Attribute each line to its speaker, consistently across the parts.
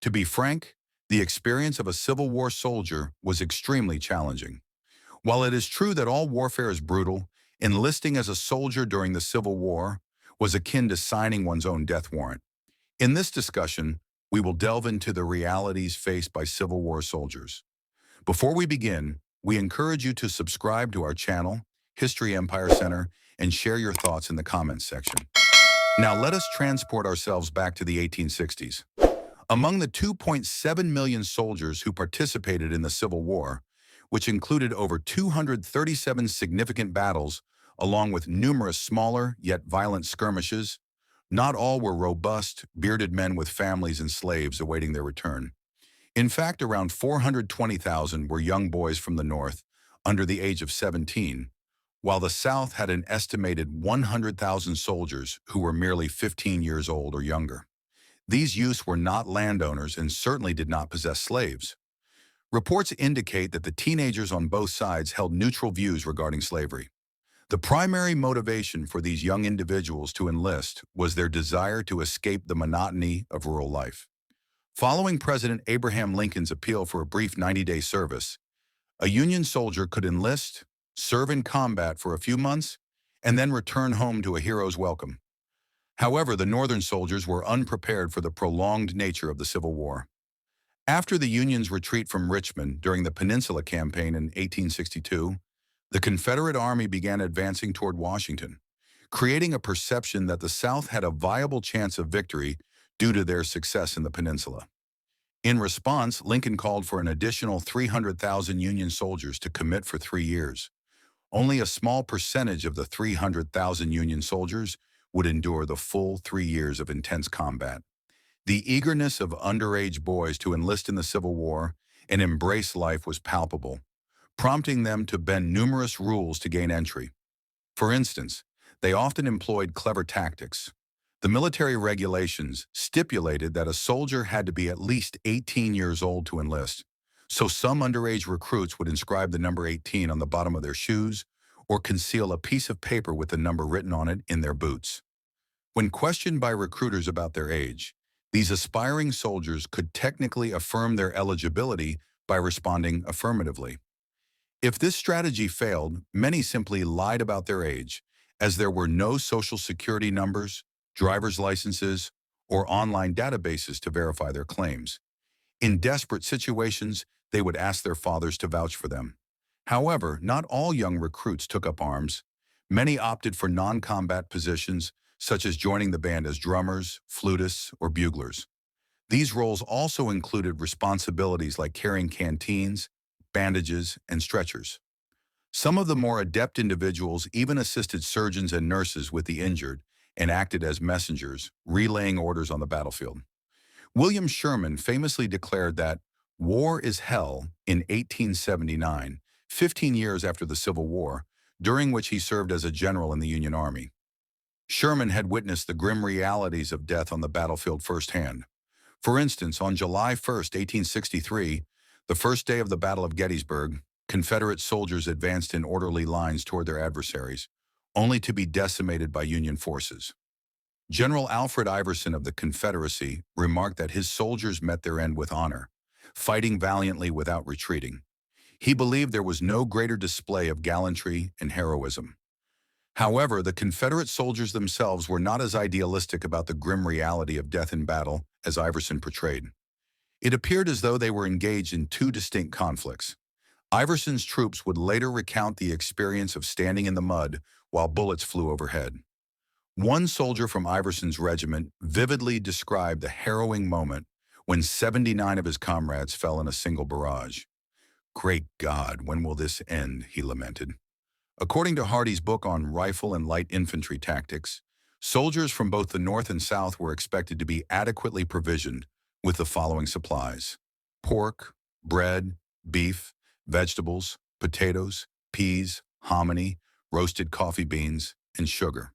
Speaker 1: To be frank, the experience of a Civil War soldier was extremely challenging. While it is true that all warfare is brutal, enlisting as a soldier during the Civil War was akin to signing one's own death warrant. In this discussion, we will delve into the realities faced by Civil War soldiers. Before we begin, we encourage you to subscribe to our channel, History Empire Center, and share your thoughts in the comments section. Now let us transport ourselves back to the 1860s. Among the 2.7 million soldiers who participated in the Civil War, which included over 237 significant battles, along with numerous smaller yet violent skirmishes, not all were robust, bearded men with families and slaves awaiting their return. In fact, around 420,000 were young boys from the North, under the age of 17, while the South had an estimated 100,000 soldiers who were merely 15 years old or younger. These youths were not landowners and certainly did not possess slaves. Reports indicate that the teenagers on both sides held neutral views regarding slavery. The primary motivation for these young individuals to enlist was their desire to escape the monotony of rural life. Following President Abraham Lincoln's appeal for a brief 90-day service, a Union soldier could enlist, serve in combat for a few months, and then return home to a hero's welcome. However, the Northern soldiers were unprepared for the prolonged nature of the Civil War. After the Union's retreat from Richmond during the Peninsula Campaign in 1862, the Confederate Army began advancing toward Washington, creating a perception that the South had a viable chance of victory due to their success in the Peninsula. In response, Lincoln called for an additional 300,000 Union soldiers to commit for 3 years. Only a small percentage of the 300,000 Union soldiers would endure the full 3 years of intense combat. The eagerness of underage boys to enlist in the Civil War and embrace life was palpable, prompting them to bend numerous rules to gain entry. For instance, they often employed clever tactics. The military regulations stipulated that a soldier had to be at least 18 years old to enlist, so some underage recruits would inscribe the number 18 on the bottom of their shoes or conceal a piece of paper with the number written on it in their boots. When questioned by recruiters about their age, these aspiring soldiers could technically affirm their eligibility by responding affirmatively. If this strategy failed, many simply lied about their age, as there were no social security numbers, driver's licenses, or online databases to verify their claims. In desperate situations, they would ask their fathers to vouch for them. However, not all young recruits took up arms. Many opted for non-combat positions, such as joining the band as drummers, flutists, or buglers. These roles also included responsibilities like carrying canteens, bandages, and stretchers. Some of the more adept individuals even assisted surgeons and nurses with the injured and acted as messengers, relaying orders on the battlefield. William Sherman famously declared that war is hell in 1879, 15 years after the Civil War, during which he served as a general in the Union Army. Sherman had witnessed the grim realities of death on the battlefield firsthand. For instance, on July 1, 1863, the first day of the Battle of Gettysburg, Confederate soldiers advanced in orderly lines toward their adversaries, only to be decimated by Union forces. General Alfred Iverson of the Confederacy remarked that his soldiers met their end with honor, fighting valiantly without retreating. He believed there was no greater display of gallantry and heroism. However, the Confederate soldiers themselves were not as idealistic about the grim reality of death in battle as Iverson portrayed. It appeared as though they were engaged in two distinct conflicts. Iverson's troops would later recount the experience of standing in the mud while bullets flew overhead. One soldier from Iverson's regiment vividly described the harrowing moment when 79 of his comrades fell in a single barrage. "Great God, when will this end?" he lamented. According to Hardy's book on rifle and light infantry tactics, soldiers from both the North and South were expected to be adequately provisioned with the following supplies: pork, bread, beef, vegetables, potatoes, peas, hominy, roasted coffee beans, and sugar.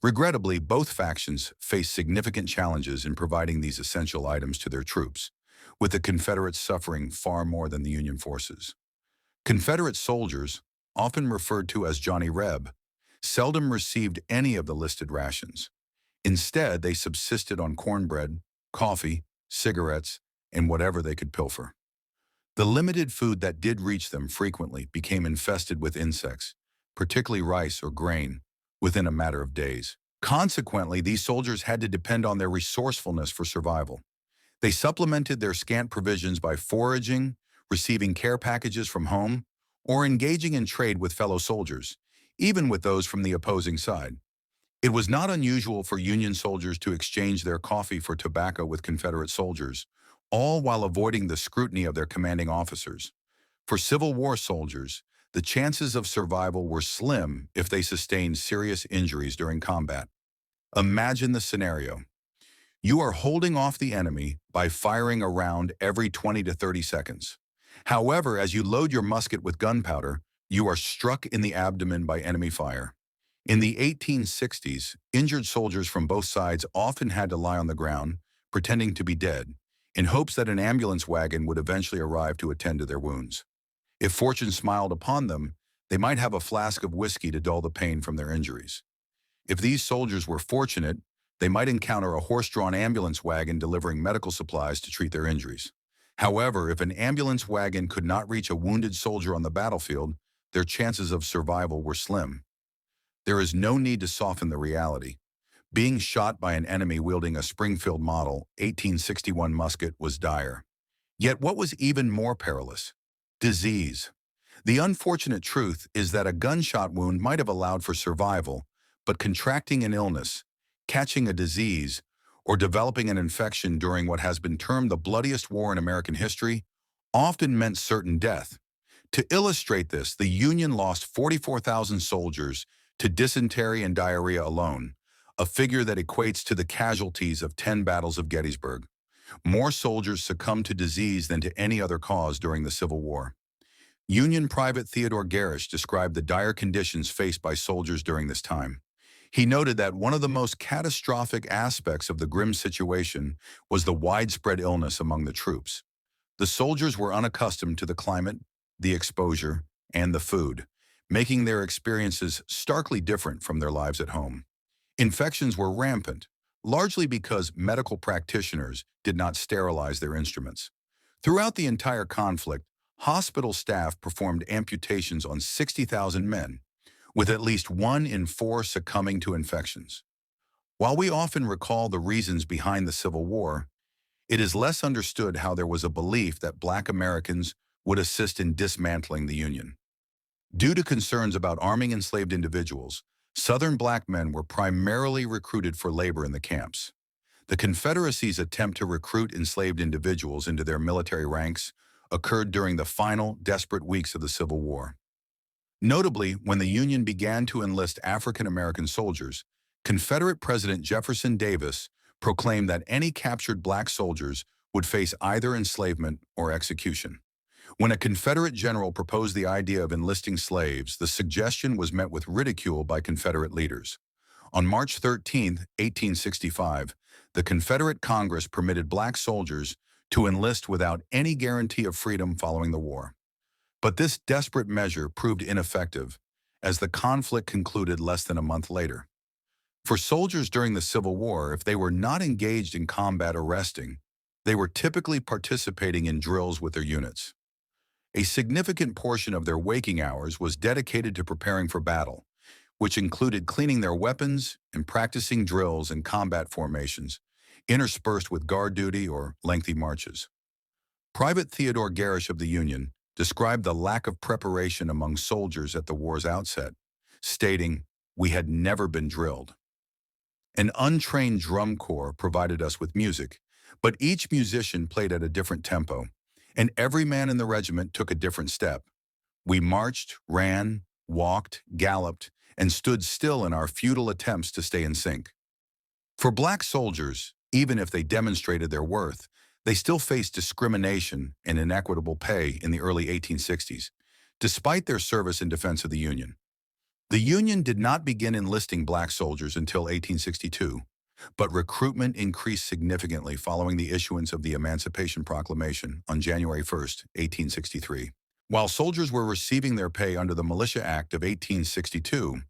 Speaker 1: Regrettably, both factions faced significant challenges in providing these essential items to their troops, with the Confederates suffering far more than the Union forces. Confederate soldiers, often referred to as Johnny Reb, seldom received any of the listed rations. Instead, they subsisted on cornbread, coffee, cigarettes, and whatever they could pilfer. The limited food that did reach them frequently became infested with insects, particularly rice or grain, within a matter of days. Consequently, these soldiers had to depend on their resourcefulness for survival. They supplemented their scant provisions by foraging, receiving care packages from home, or engaging in trade with fellow soldiers, even with those from the opposing side. It was not unusual for Union soldiers to exchange their coffee for tobacco with Confederate soldiers, all while avoiding the scrutiny of their commanding officers. For Civil War soldiers, the chances of survival were slim if they sustained serious injuries during combat. Imagine the scenario. You are holding off the enemy by firing a round every 20 to 30 seconds. However, as you load your musket with gunpowder, you are struck in the abdomen by enemy fire. In the 1860s, injured soldiers from both sides often had to lie on the ground, pretending to be dead, in hopes that an ambulance wagon would eventually arrive to attend to their wounds. If fortune smiled upon them, they might have a flask of whiskey to dull the pain from their injuries. If these soldiers were fortunate, they might encounter a horse-drawn ambulance wagon delivering medical supplies to treat their injuries. However, if an ambulance wagon could not reach a wounded soldier on the battlefield, their chances of survival were slim. There is no need to soften the reality. Being shot by an enemy wielding a Springfield Model 1861 musket was dire. Yet what was even more perilous? Disease. The unfortunate truth is that a gunshot wound might have allowed for survival, but contracting an illness, catching a disease, or developing an infection during what has been termed the bloodiest war in American history often meant certain death. To illustrate this, the Union lost 44,000 soldiers to dysentery and diarrhea alone, a figure that equates to the casualties of 10 battles of Gettysburg. More soldiers succumbed to disease than to any other cause during the Civil War. Union Private Theodore Garish described the dire conditions faced by soldiers during this time. He noted that one of the most catastrophic aspects of the grim situation was the widespread illness among the troops. The soldiers were unaccustomed to the climate, the exposure, and the food, making their experiences starkly different from their lives at home. Infections were rampant, largely because medical practitioners did not sterilize their instruments. Throughout the entire conflict, hospital staff performed amputations on 60,000 men, with at least 1 in 4 succumbing to infections. While we often recall the reasons behind the Civil War, it is less understood how there was a belief that Black Americans would assist in dismantling the Union. Due to concerns about arming enslaved individuals, Southern Black men were primarily recruited for labor in the camps. The Confederacy's attempt to recruit enslaved individuals into their military ranks occurred during the final, desperate weeks of the Civil War. Notably, when the Union began to enlist African American soldiers, Confederate President Jefferson Davis proclaimed that any captured Black soldiers would face either enslavement or execution. When a Confederate general proposed the idea of enlisting slaves, the suggestion was met with ridicule by Confederate leaders. On March 13, 1865, the Confederate Congress permitted Black soldiers to enlist without any guarantee of freedom following the war. But this desperate measure proved ineffective, as the conflict concluded less than a month later. For soldiers during the Civil War, if they were not engaged in combat or resting, they were typically participating in drills with their units. A significant portion of their waking hours was dedicated to preparing for battle, which included cleaning their weapons and practicing drills and combat formations, interspersed with guard duty or lengthy marches. Private Theodore Garish of the Union described the lack of preparation among soldiers at the war's outset, stating, "We had never been drilled. An untrained drum corps provided us with music, but each musician played at a different tempo, and every man in the regiment took a different step. We marched, ran, walked, galloped, and stood still in our futile attempts to stay in sync." For Black soldiers, even if they demonstrated their worth, they still faced discrimination and inequitable pay in the early 1860s, despite their service in defense of the Union. The Union did not begin enlisting Black soldiers until 1862, but recruitment increased significantly following the issuance of the Emancipation Proclamation on January 1, 1863. While soldiers were receiving their pay under the Militia Act of 1862,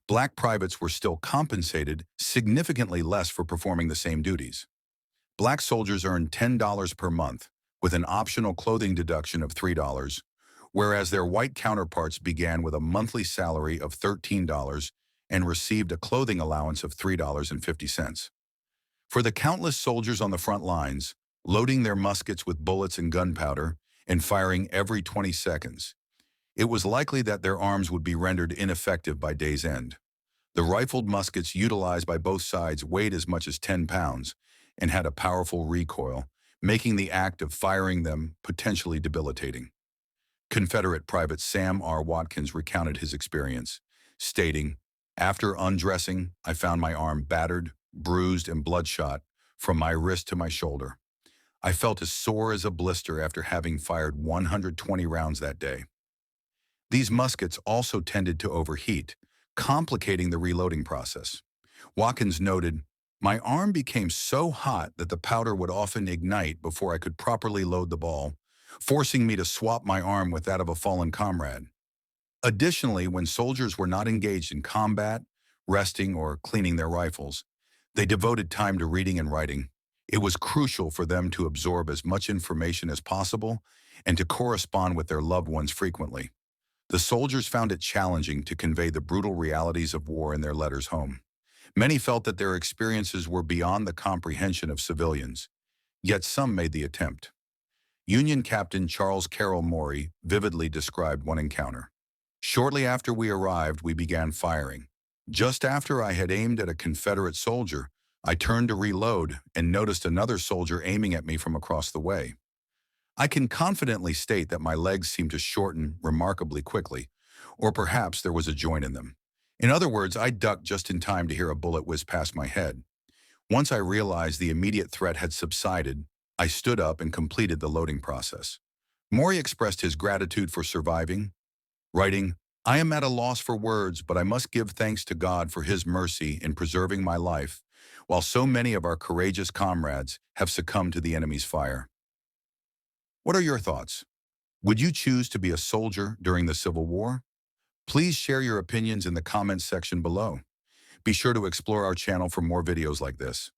Speaker 1: Black privates were still compensated significantly less for performing the same duties. Black soldiers earned $10 per month, with an optional clothing deduction of $3, whereas their white counterparts began with a monthly salary of $13 and received a clothing allowance of $3.50. For the countless soldiers on the front lines, loading their muskets with bullets and gunpowder and firing every 20 seconds, it was likely that their arms would be rendered ineffective by day's end. The rifled muskets utilized by both sides weighed as much as 10 pounds and had a powerful recoil, making the act of firing them potentially debilitating. Confederate Private Sam R. Watkins recounted his experience, stating, "After undressing, I found my arm battered, bruised, and bloodshot from my wrist to my shoulder. I felt as sore as a blister after having fired 120 rounds that day." These muskets also tended to overheat, complicating the reloading process. Watkins noted, "My arm became so hot that the powder would often ignite before I could properly load the ball, forcing me to swap my arm with that of a fallen comrade." Additionally, when soldiers were not engaged in combat, resting, or cleaning their rifles, they devoted time to reading and writing. It was crucial for them to absorb as much information as possible and to correspond with their loved ones frequently. The soldiers found it challenging to convey the brutal realities of war in their letters home. Many felt that their experiences were beyond the comprehension of civilians, yet some made the attempt. Union Captain Charles Carroll Morey vividly described one encounter. "Shortly after we arrived, we began firing. Just after I had aimed at a Confederate soldier, I turned to reload and noticed another soldier aiming at me from across the way. I can confidently state that my legs seemed to shorten remarkably quickly, or perhaps there was a joint in them. In other words, I ducked just in time to hear a bullet whiz past my head. Once I realized the immediate threat had subsided, I stood up and completed the loading process." Morey expressed his gratitude for surviving, writing, "I am at a loss for words, but I must give thanks to God for His mercy in preserving my life, while so many of our courageous comrades have succumbed to the enemy's fire." What are your thoughts? Would you choose to be a soldier during the Civil War? Please share your opinions in the comments section below. Be sure to explore our channel for more videos like this.